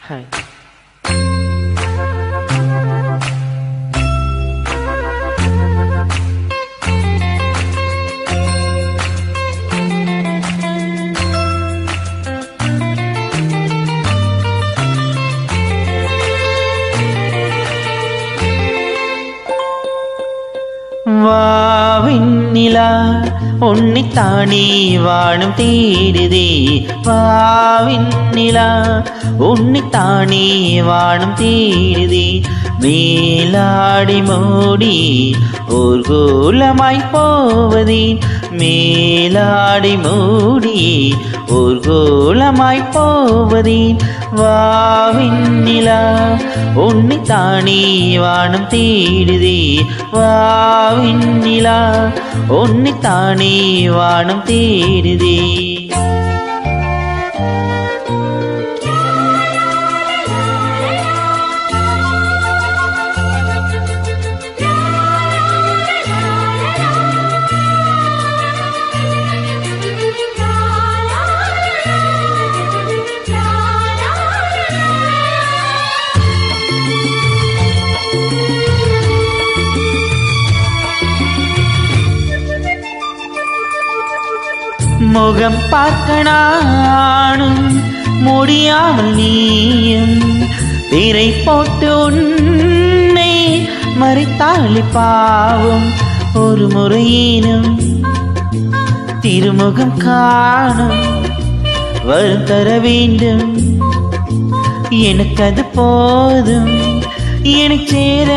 Hi. வாவின்னிலா உன்னைத்தானே வானம் தேடுதே. வாவின்னிலா உன்னைத்தானே வானம் தேடுதே. மேலாடி மூடி ஊர்கோலமாய் போவதேன். மேலாடி மூடி ஊர்கோலமாய் போவதேன். வாவின்னிலா உன்னைத்தானே வானம் தேடுதே. வாவின்னிலா உன்னைத்தானே வானம் தேடுதே. முகம் பார்க்க நானும் முடியாமல் நீயும் திரை போட்டு உன்னை மறைத்தாளி பாவம். ஒரு முறையினும் திருமுகம் காணும் வரும் தர வேண்டும். எனக்கு அது போதும் எனக்கு சேர.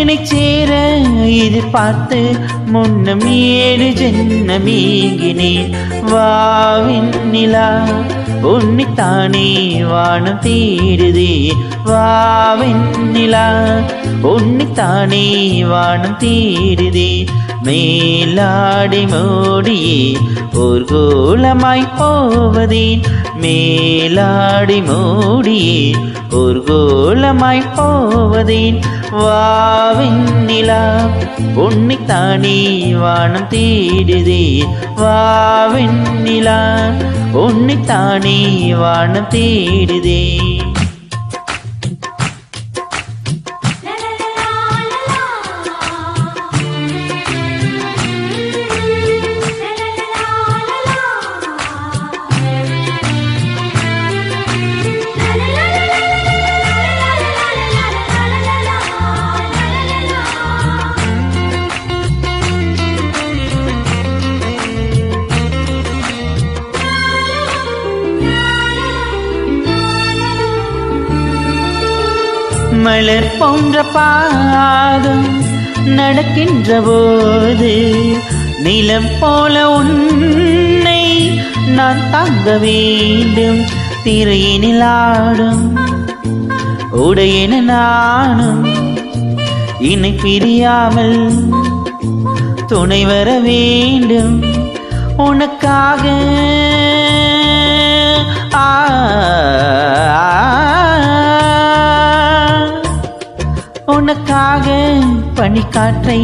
என்னை சேர எதிர்பார்த்து முன்னம் 7 ஜென்மமேகினேன். வாவின்னிலா உன்னைத்தானே வானம் தேடுதே. வாவின்னிலா உன்னைத்தானே வானம் தேடுதே. மேலாடி மூடியே ஊர்கோலமாய் போவதேன். மேலாடி மூடியே ஊர்கோலமாய் போவதேன். வாவின்னிலா உன்னைத்தானே வானம் தேடுதே. வாவின்னிலா உன்னைத்தானே வானம் தேடுதே. மலர் போன்ற பாதம் நடக்கின்ற போது நிலம் போல உன்னை நான் தாங்க வேண்டும். திரையினில் ஆடும் உடையென நானும் இணை பிரியாமல் துணை வர வேண்டும். உனக்காக உனக்காக பனிக்காற்றை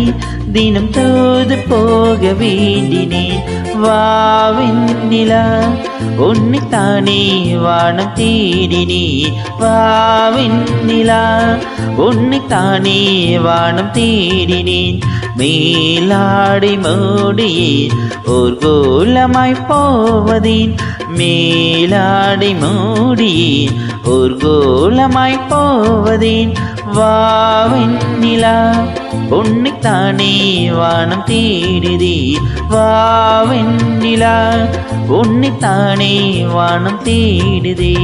தினம் தூது போக வேண்டினேன். வாவின்னிலா உன்னைத்தானே வானம் தேடினேன். வாவின்னிலா உன்னைத்தானே வானம் தேடினேன். மேலாடி மூடியே ஊர்கோலமாய் போவதேன். மேலாடி மூடியே ஊர்கோலமாய் போவதேன். வாவின்னிலா உன்னைத்தானே வானம் தேடுதே. வாவின்னிலா உன்னைத்தானே வானம் தேடுதே.